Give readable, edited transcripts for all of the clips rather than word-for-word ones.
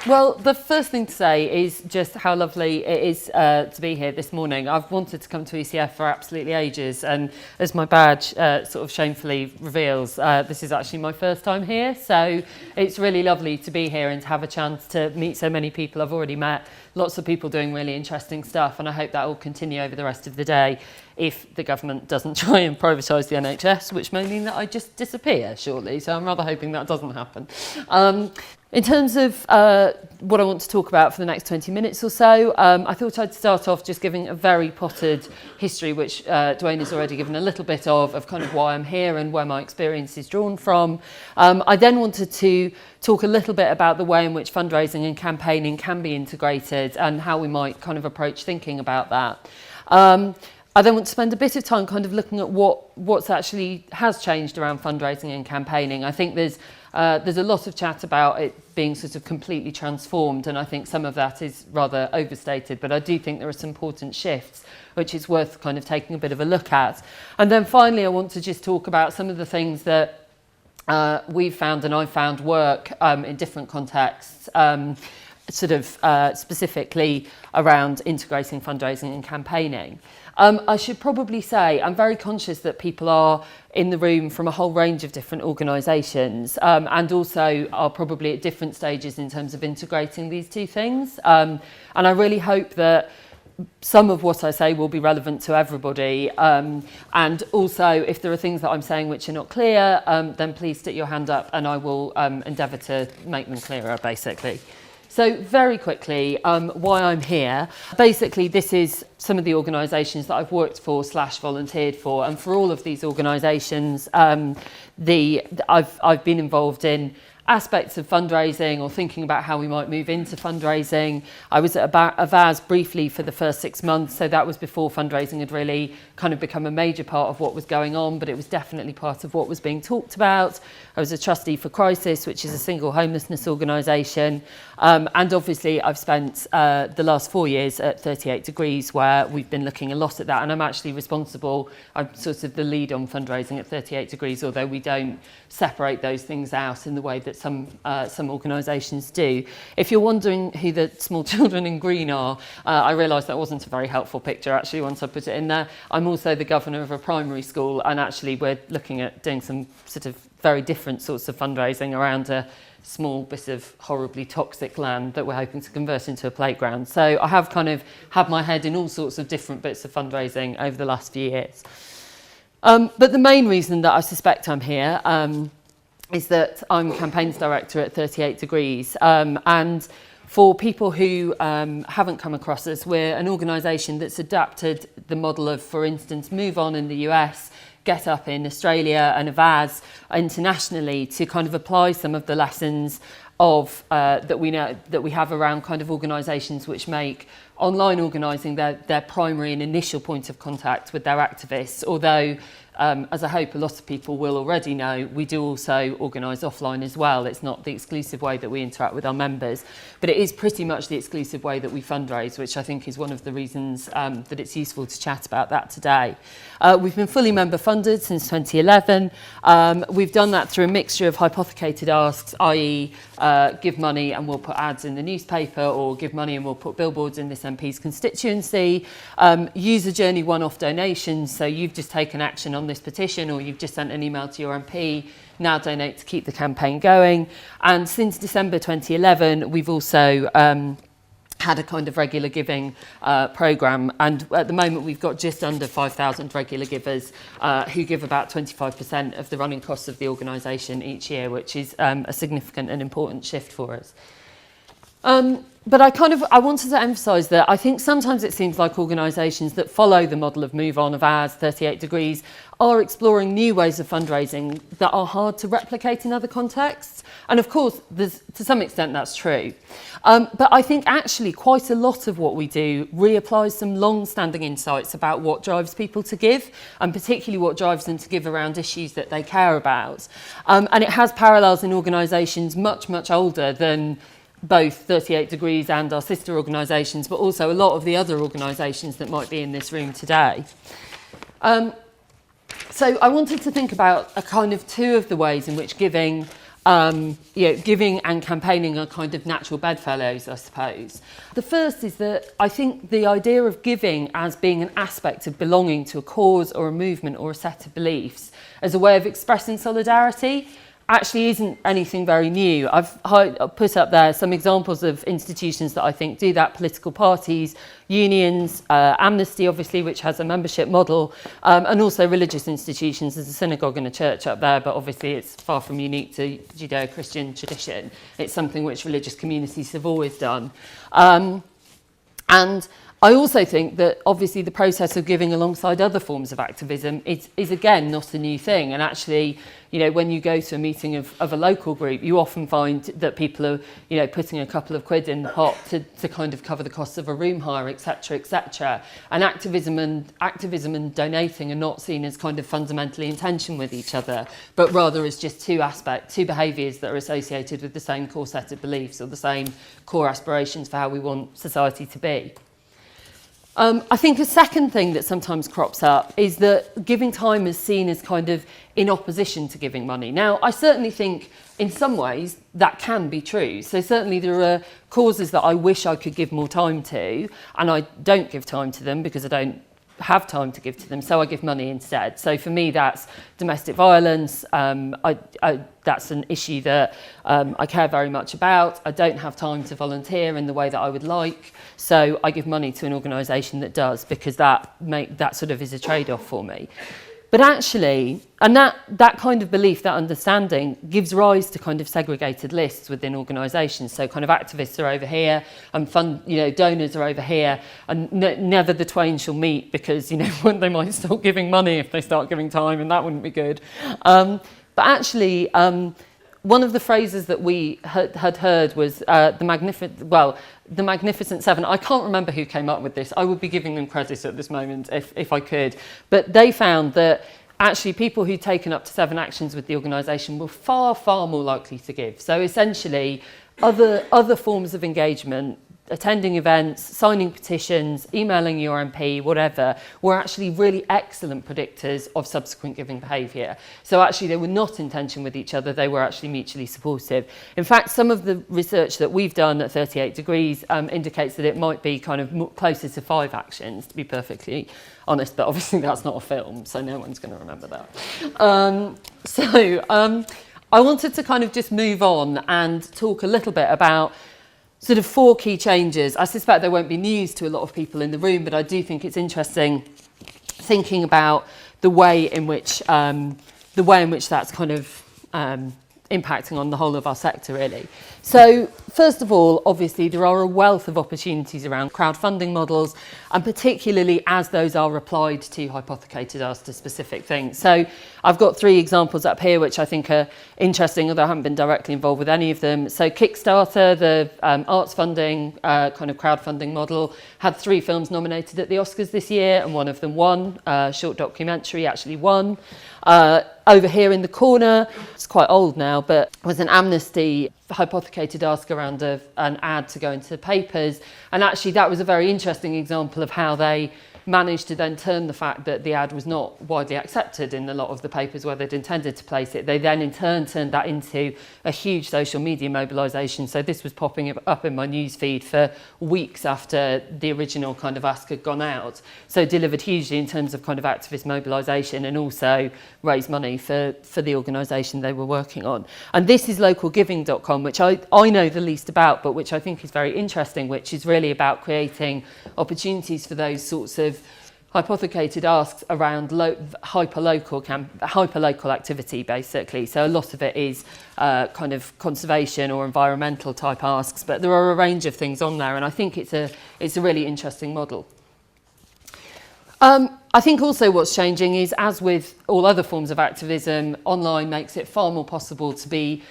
Well, the first thing to say is just how lovely it is to be here this morning. I've wanted to come to ECF for absolutely ages, and as my badge sort of shamefully reveals, this is actually my first time here, so it's really lovely to be here and to have a chance to meet so many people. I've already met lots of people doing really interesting stuff, and I hope that will continue over the rest of the day if the government doesn't try and privatise the NHS, which may mean that I just disappear shortly, so I'm rather hoping that doesn't happen. In terms of what I want to talk about for the next 20 minutes or so, I thought I'd start off just giving a very potted history, which Dwayne has already given a little bit of kind of why I'm here and where my experience is drawn from. I then wanted to talk a little bit about the way in which fundraising and campaigning can be integrated and how we might kind of approach thinking about that. I then want to spend a bit of time kind of looking at what's actually has changed around fundraising and campaigning. I think there's a lot of chat about it being sort of completely transformed, and I think some of that is rather overstated, but I do think there are some important shifts which is worth kind of taking a bit of a look at. And then finally I want to just talk about some of the things that we've found and I've found work in different contexts, specifically around integrating fundraising and campaigning. I should probably say I'm very conscious that people are in the room from a whole range of different organisations and also are probably at different stages in terms of integrating these two things. And I really hope that some of what I say will be relevant to everybody. And also, if there are things that I'm saying which are not clear, then please stick your hand up and I will endeavour to make them clearer, basically. So very quickly, why I'm here. Basically, this is some of the organisations that I've worked for / volunteered for, and for all of these organisations, I've been involved in aspects of fundraising or thinking about how we might move into fundraising. I was at Avaz briefly for the first 6 months, so that was before fundraising had really kind of become a major part of what was going on, but it was definitely part of what was being talked about. I was a trustee for Crisis, which is a single homelessness organisation, and obviously I've spent the last 4 years at 38 Degrees, where we've been looking a lot at that, and I'm actually responsible, I'm sort of the lead on fundraising at 38 Degrees, although we don't separate those things out in the way that some organisations do. If you're wondering who the small children in green are, I realised that wasn't a very helpful picture actually once I put it in there. I'm also the governor of a primary school, and actually we're looking at doing some sort of very different sorts of fundraising around a small bit of horribly toxic land that we're hoping to convert into a playground. So I have kind of had my head in all sorts of different bits of fundraising over the last few years. But the main reason that I suspect I'm here is that I'm campaigns director at 38 Degrees, and for people who haven't come across us, we're an organisation that's adapted the model of, for instance, Move On in the US, Get Up in Australia, and Avaz internationally to kind of apply some of the lessons of that we have around kind of organisations which make online organising their primary and initial point of contact with their activists, although as I hope a lot of people will already know, we do also organise offline as well. It's not the exclusive way that we interact with our members, but it is pretty much the exclusive way that we fundraise, which I think is one of the reasons that it's useful to chat about that today. We've been fully member funded since 2011. We've done that through a mixture of hypothecated asks, i.e. give money and we'll put ads in the newspaper, or give money and we'll put billboards in this MP's constituency. User journey one-off donations, so you've just taken action on this petition or you've just sent an email to your MP, now donate to keep the campaign going. And since December 2011, we've also had a kind of regular giving programme, and at the moment we've got just under 5,000 regular givers who give about 25% of the running costs of the organisation each year, which is a significant and important shift for us. But I wanted to emphasise that I think sometimes it seems like organisations that follow the model of Move On, of Avaz, 38 Degrees, are exploring new ways of fundraising that are hard to replicate in other contexts. And of course, to some extent that's true. But I think actually quite a lot of what we do reapplies some long-standing insights about what drives people to give, and particularly what drives them to give around issues that they care about. And it has parallels in organisations much, much older than both 38 Degrees and our sister organisations, but also a lot of the other organisations that might be in this room today. So I wanted to think about a kind of two of the ways in which giving giving and campaigning are kind of natural bedfellows, I suppose. The first is that I think the idea of giving as being an aspect of belonging to a cause or a movement or a set of beliefs as a way of expressing solidarity actually isn't anything very new. I've put up there some examples of institutions that I think do that: political parties, unions, Amnesty, obviously, which has a membership model, and also religious institutions. There's a synagogue and a church up there, but obviously it's far from unique to Judeo-Christian tradition. It's something which religious communities have always done. And I also think that obviously the process of giving alongside other forms of activism is again not a new thing. And actually, when you go to a meeting of a local group, you often find that people are, putting a couple of quid in the pot to kind of cover the costs of a room hire, etc., etc. And activism and donating are not seen as kind of fundamentally in tension with each other, but rather as just two behaviours that are associated with the same core set of beliefs or the same core aspirations for how we want society to be. I think a second thing that sometimes crops up is that giving time is seen as kind of in opposition to giving money. Now, I certainly think in some ways that can be true. So certainly there are causes that I wish I could give more time to, and I don't give time to them because I don't have time to give to them, so I give money instead. So for me, that's domestic violence. That's an issue that I care very much about. I don't have time to volunteer in the way that I would like, so I give money to an organisation that does, because that sort of is a trade-off for me. But actually, and that kind of belief, that understanding, gives rise to kind of segregated lists within organisations. So kind of activists are over here, and donors are over here, and never the twain shall meet, because they might stop giving money if they start giving time, and that wouldn't be good. But actually, one of the phrases that we had heard was the Magnificent Seven. I can't remember who came up with this. I would be giving them credit at this moment if I could. But they found that actually people who'd taken up to 7 actions with the organisation were far, far more likely to give. So essentially, other forms of engagement, attending events, signing petitions, emailing your MP, whatever, were actually really excellent predictors of subsequent giving behaviour. So actually they were not in tension with each other, they were actually mutually supportive. In fact, some of the research that we've done at 38 Degrees indicates that it might be kind of closer to 5 actions, to be perfectly honest, but obviously that's not a film, so no one's going to remember that. I wanted to kind of just move on and talk a little bit about sort of 4 key changes. I suspect they won't be news to a lot of people in the room, but I do think it's interesting thinking about the way in which that's kind of impacting on the whole of our sector, really. So first of all, obviously there are a wealth of opportunities around crowdfunding models, and particularly as those are applied to hypothecated asks to specific things. So I've got 3 examples up here which I think are interesting, although I haven't been directly involved with any of them. So Kickstarter, the arts funding kind of crowdfunding model, had 3 films nominated at the Oscars this year, and one of them won. Short documentary actually won. Over here in the corner, it's quite old now, but was an Amnesty hypothecated ask around an ad to go into the papers. And actually that was a very interesting example of how they managed to then turn the fact that the ad was not widely accepted in a lot of the papers where they'd intended to place it. They then in turn turned that into a huge social media mobilisation. So this was popping up in my news feed for weeks after the original kind of ask had gone out. So it delivered hugely in terms of kind of activist mobilisation, and also raised money for the organisation they were working on. And this is localgiving.com, which I know the least about, but which I think is very interesting, which is really about creating opportunities for those sorts of hypothecated asks around hyperlocal activity, basically. So a lot of it is kind of conservation or environmental type asks, but there are a range of things on there, and I think it's a really interesting model. I think also what's changing is, as with all other forms of activism, online makes it far more possible to be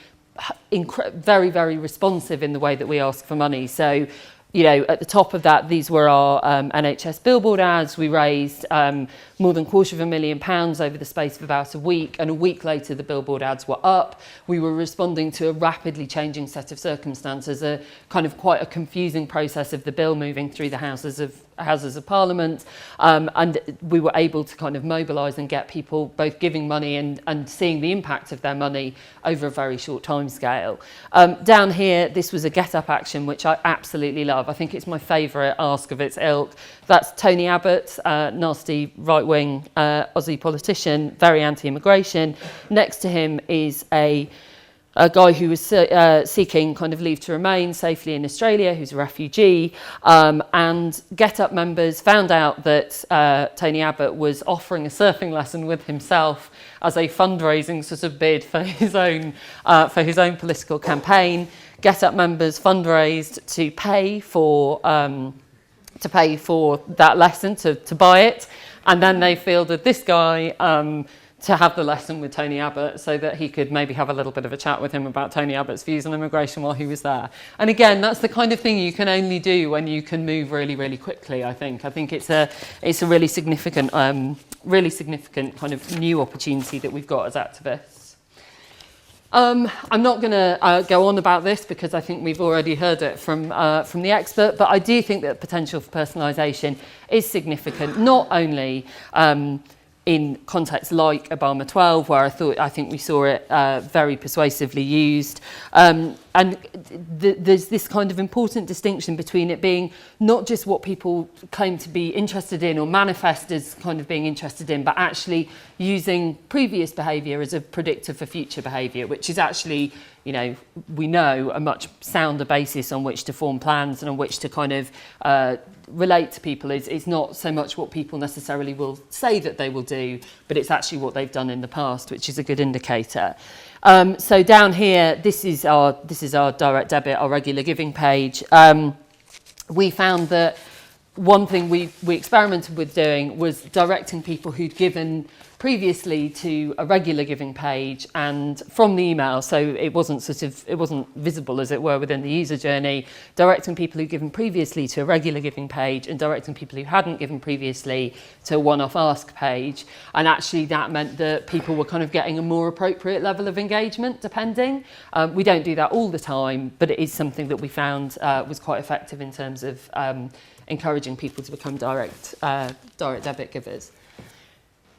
very, very responsive in the way that we ask for money. So at the top of that, these were our NHS billboard ads. We raised more than £250,000 over the space of about a week, and a week later the billboard ads were up. We were responding to a rapidly changing set of circumstances, a kind of quite a confusing process of the bill moving through the houses of Houses of Parliament, and we were able to kind of mobilise and get people both giving money and seeing the impact of their money over a very short time scale. Down here, this was a get-up action, which I absolutely love. I think it's my favourite ask of its ilk. That's Tony Abbott, nasty right-wing Aussie politician, very anti-immigration. Next to him is a guy who was seeking kind of leave to remain safely in Australia, who's a refugee, and Get Up members found out that Tony Abbott was offering a surfing lesson with himself as a fundraising sort of bid for his own political campaign. Get Up members fundraised to pay for that lesson, to buy it, and then they fielded this guy to have the lesson with Tony Abbott so that he could maybe have a little bit of a chat with him about Tony Abbott's views on immigration while he was there. And again, that's the kind of thing you can only do when you can move really, really quickly, I think. I think it's a really significant kind of new opportunity that we've got as activists. I'm not going to go on about this because I think we've already heard it from the expert, but I do think that the potential for personalisation is significant, not only in contexts like Obama 12, where I think we saw it very persuasively used. There's this kind of important distinction between it being not just what people claim to be interested in or manifest as kind of being interested in, but actually using previous behaviour as a predictor for future behaviour, which is actually, you know, we know a much sounder basis on which to form plans and on which to kind of relate to people. It's not so much what people necessarily will say that they will do, but it's actually what they've done in the past, which is a good indicator. So down here, this is our direct debit, our regular giving page. We found that one thing we experimented with doing was directing people who'd given previously to a regular giving page, and from the email, so it wasn't visible, as it were, within the user journey, directing people who'd given previously to a regular giving page and directing people who hadn't given previously to a one-off ask page. And actually that meant that people were kind of getting a more appropriate level of engagement, depending. We don't do that all the time, but it is something that we found was quite effective in terms of encouraging people to become direct debit givers.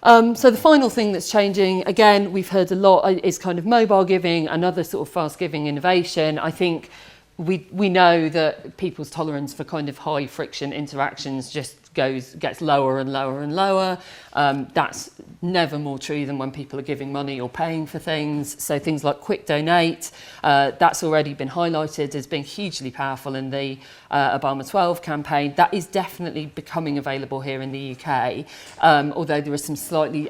So the final thing that's changing, again, we've heard a lot, is kind of mobile giving, another sort of fast giving innovation. I think we know that people's tolerance for kind of high friction interactions just gets lower and lower and lower. That's never more true than when people are giving money or paying for things. So things like Quick Donate, that's already been highlighted as being hugely powerful in the Obama 12 campaign. That is definitely becoming available here in the UK, although there are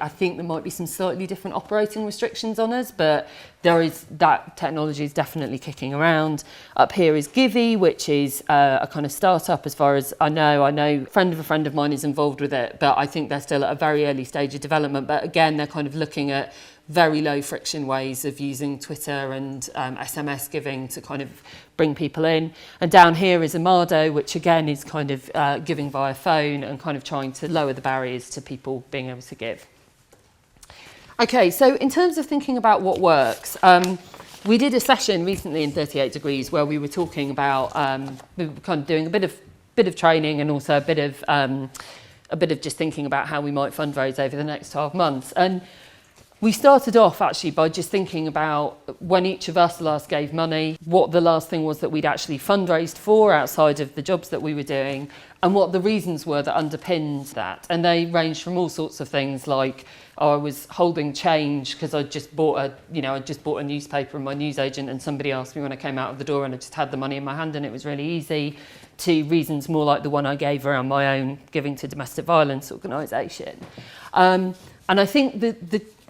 I think there might be some slightly different operating restrictions on us, but that technology is definitely kicking around. Up here is Givey, which is a kind of startup as far as I know. I know a friend of mine is involved with it, but I think they're still at a very early stage of development. But again, they're kind of looking at very low friction ways of using Twitter and SMS giving to kind of bring people in. And down here is Amado, which again is kind of giving via phone and kind of trying to lower the barriers to people being able to give. Okay, so in terms of thinking about what works, we did a session recently in 38 Degrees where we were talking about, we were kind of doing a bit of training and also a bit of just thinking about how we might fundraise over the next 12 months. And we started off actually by just thinking about when each of us last gave money, what the last thing was that we'd actually fundraised for outside of the jobs that we were doing, and what the reasons were that underpinned that. And they ranged from all sorts of things like, I was holding change because I just bought a newspaper and my newsagent, and somebody asked me when I came out of the door and I just had the money in my hand and it was really easy, to reasons more like the one I gave around my own giving to domestic violence organisation. And I think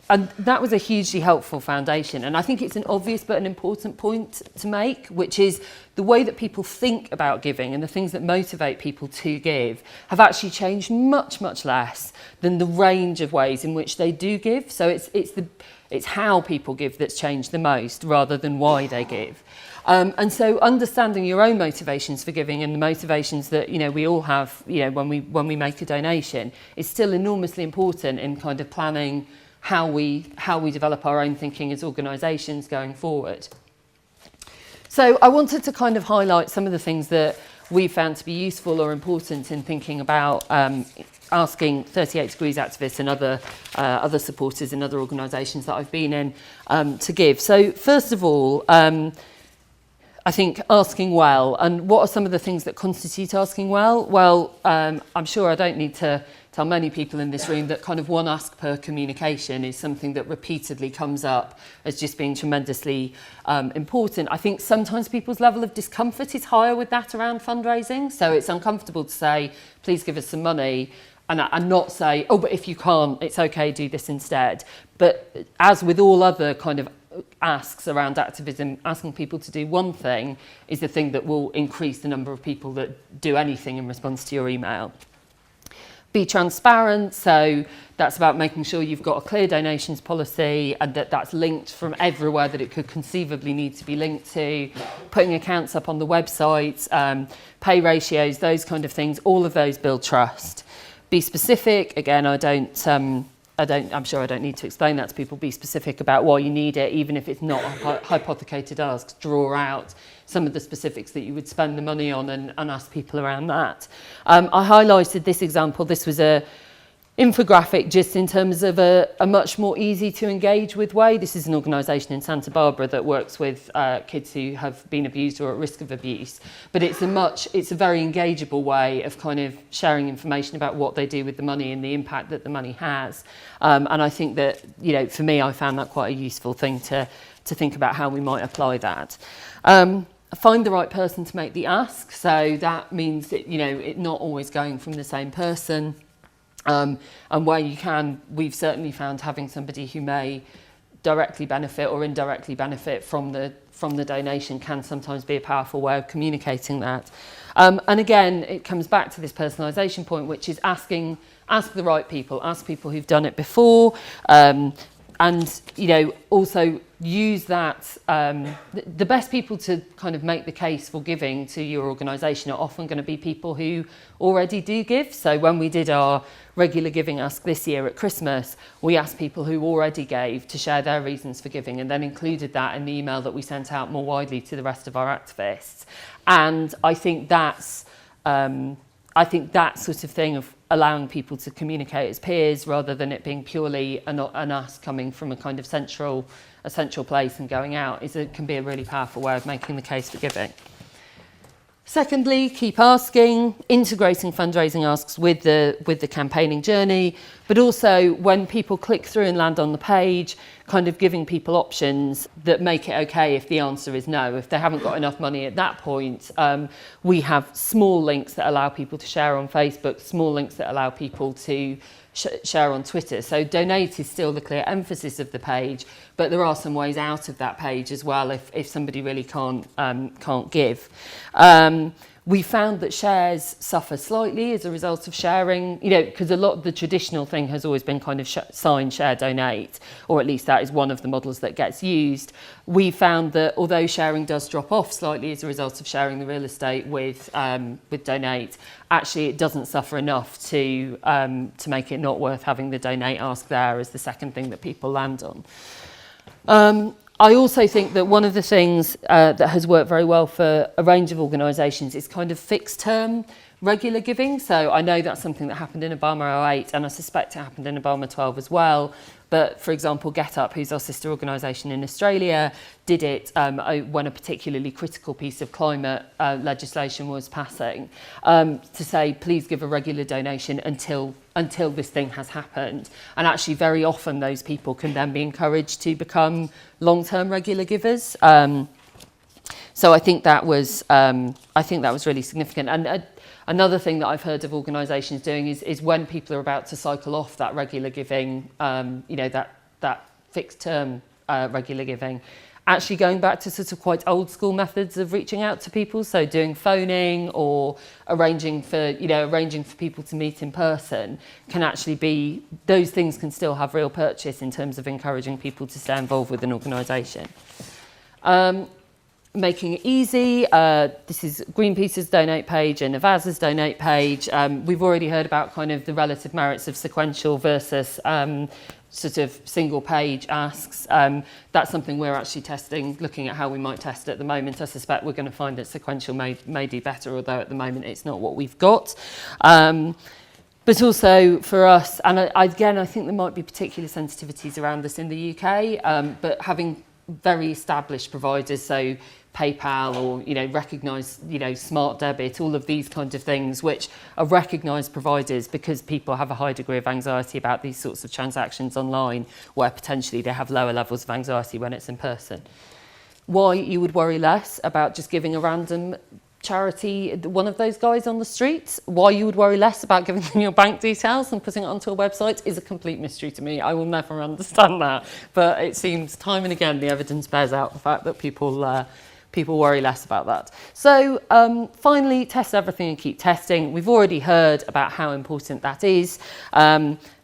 and that was a hugely helpful foundation. And I think it's an obvious but an important point to make, which is the way that people think about giving and the things that motivate people to give have actually changed much, much less than the range of ways in which they do give. So it's how people give that's changed the most rather than why they give. And so understanding your own motivations for giving and the motivations that, you know, we all have, you know, when we make a donation is still enormously important in kind of planning how we develop our own thinking as organisations going forward. So I wanted to kind of highlight some of the things that we found to be useful or important in thinking about asking 38 Degrees activists and other supporters in other organisations that I've been in to give. So first of all, I think asking well, and what are some of the things that constitute asking well? Well, I'm sure I don't need to tell many people in this room that kind of one ask per communication is something that repeatedly comes up as just being tremendously important. I think sometimes people's level of discomfort is higher with that around fundraising, so it's uncomfortable to say, please give us some money, and not say, oh, but if you can't, it's okay, do this instead. But as with all other kind of asks around activism, asking people to do one thing is the thing that will increase the number of people that do anything in response to your email. Be transparent, so that's about making sure you've got a clear donations policy and that's linked from everywhere that it could conceivably need to be linked to, putting accounts up on the website, pay ratios, those kind of things, all of those build trust. Be specific, again, I'm sure I don't need to explain that to people. Be specific about why you need it, even if it's not a hypothecated ask. Draw out some of the specifics that you would spend the money on and ask people around that. I highlighted this example. This was a infographic just in terms of a much more easy to engage with way. This is an organisation in Santa Barbara that works with kids who have been abused or at risk of abuse. But it's a very engageable way of kind of sharing information about what they do with the money and the impact that the money has. And I think that, you know, for me, I found that quite a useful thing to think about how we might apply that. Find the right person to make the ask. So that means that, you know, it not always going from the same person. And where you can, we've certainly found having somebody who may directly benefit or indirectly benefit from the donation can sometimes be a powerful way of communicating that. And again, it comes back to this personalisation point, which is ask the right people, ask people who've done it before, and, you know, also use that. The best people to kind of make the case for giving to your organisation are often going to be people who already do give. So when we did our regular giving ask this year at Christmas, we asked people who already gave to share their reasons for giving, and then included that in the email that we sent out more widely to the rest of our activists. And I think that's that sort of thing of allowing people to communicate as peers rather than it being purely an ask coming from a kind of central place and going out can be a really powerful way of making the case for giving. Secondly, keep asking, integrating fundraising asks with the campaigning journey, but also when people click through and land on the page, kind of giving people options that make it okay if the answer is no. If they haven't got enough money at that point, we have small links that allow people to share on Facebook, small links that allow people to share on Twitter. So donate is still the clear emphasis of the page, but there are some ways out of that page as well if somebody really can't give. We found that shares suffer slightly as a result of sharing, you know, because a lot of the traditional thing has always been kind of sign, share, donate, or at least that is one of the models that gets used. We found that although sharing does drop off slightly as a result of sharing the real estate with donate, actually it doesn't suffer enough to make it not worth having the donate ask there as the second thing that people land on. I also think that one of the things that has worked very well for a range of organisations is kind of fixed term regular giving. So I know that's something that happened in Obama 08 and I suspect it happened in Obama 12 as well. But for example, Get Up, who's our sister organisation in Australia, did it when a particularly critical piece of climate legislation was passing, to say, please give a regular donation until this thing has happened. And actually very often those people can then be encouraged to become long-term regular givers. So I think that was really significant. And another thing that I've heard of organisations doing is when people are about to cycle off that regular giving, that fixed term regular giving, actually going back to sort of quite old school methods of reaching out to people. So doing phoning or arranging for people to meet in person can actually be, those things can still have real purchase in terms of encouraging people to stay involved with an organisation. Making it easy. This is Greenpeace's donate page and Avaz's donate page. We've already heard about kind of the relative merits of sequential versus sort of single page asks. That's something we're actually testing, looking at how we might test it at the moment. I suspect we're going to find that sequential may do better, although at the moment it's not what we've got. But also for us, and again, I think there might be particular sensitivities around this in the UK, but having very established providers, so PayPal or, you know, recognised, you know, smart debit, all of these kinds of things, which are recognised providers because people have a high degree of anxiety about these sorts of transactions online, where potentially they have lower levels of anxiety when it's in person. Why you would worry less about just giving a random charity, one of those guys on the street, why you would worry less about giving them your bank details and putting it onto a website is a complete mystery to me. I will never understand that, but it seems time and again the evidence bears out the fact that people worry less about that. So finally, test everything and keep testing. We've already heard about how important that is.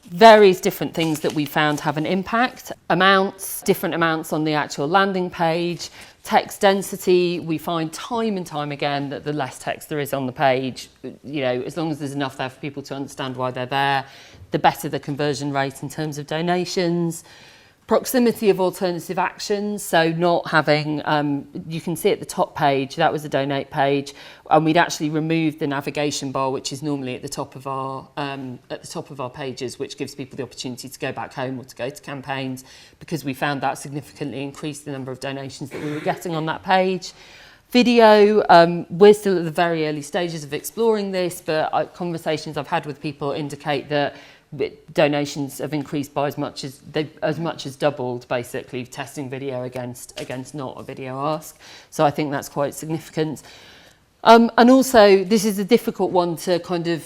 Various different things that we found have an impact. Amounts, different amounts on the actual landing page. Text density, we find time and time again that the less text there is on the page, you know, as long as there's enough there for people to understand why they're there, the better the conversion rate in terms of donations. Proximity of alternative actions, so not having, you can see at the top page, that was a donate page, and we'd actually removed the navigation bar, which is normally at the top of our pages, which gives people the opportunity to go back home or to go to campaigns, because we found that significantly increased the number of donations that we were getting on that page. Video, we're still at the very early stages of exploring this, but conversations I've had with people indicate that donations have increased by as much as doubled, basically, testing video against not a video ask. So I think that's quite significant. And also, this is a difficult one to kind of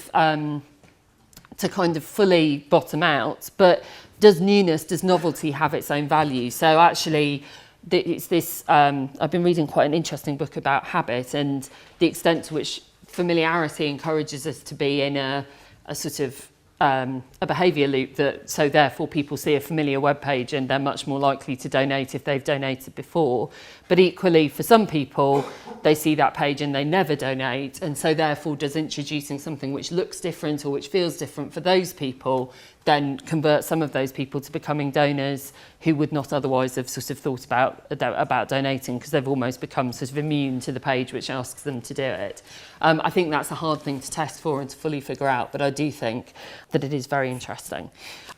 fully bottom out. But does newness, does novelty have its own value? So actually, it's this. I've been reading quite an interesting book about habit and the extent to which familiarity encourages us to be in a sort of a behaviour loop, that so therefore people see a familiar web page and they're much more likely to donate if they've donated before. But equally, for some people, they see that page and they never donate, and so therefore does introducing something which looks different or which feels different for those people then convert some of those people to becoming donors who would not otherwise have sort of thought about donating, because they've almost become sort of immune to the page which asks them to do it. I think that's a hard thing to test for and to fully figure out, but I do think that it is very interesting.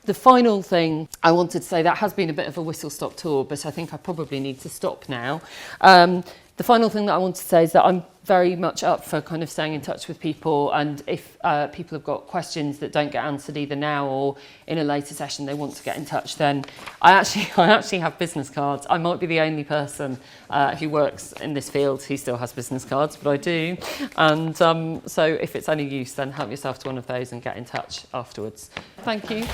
The final thing I wanted to say, that has been a bit of a whistle-stop tour, but I think I probably need to stop now. The final thing that I want to say is that I'm very much up for kind of staying in touch with people, and if people have got questions that don't get answered either now or in a later session they want to get in touch, then I actually have business cards. I might be the only person who works in this field who still has business cards, but I do. And so if it's any use, then help yourself to one of those and get in touch afterwards. Thank you.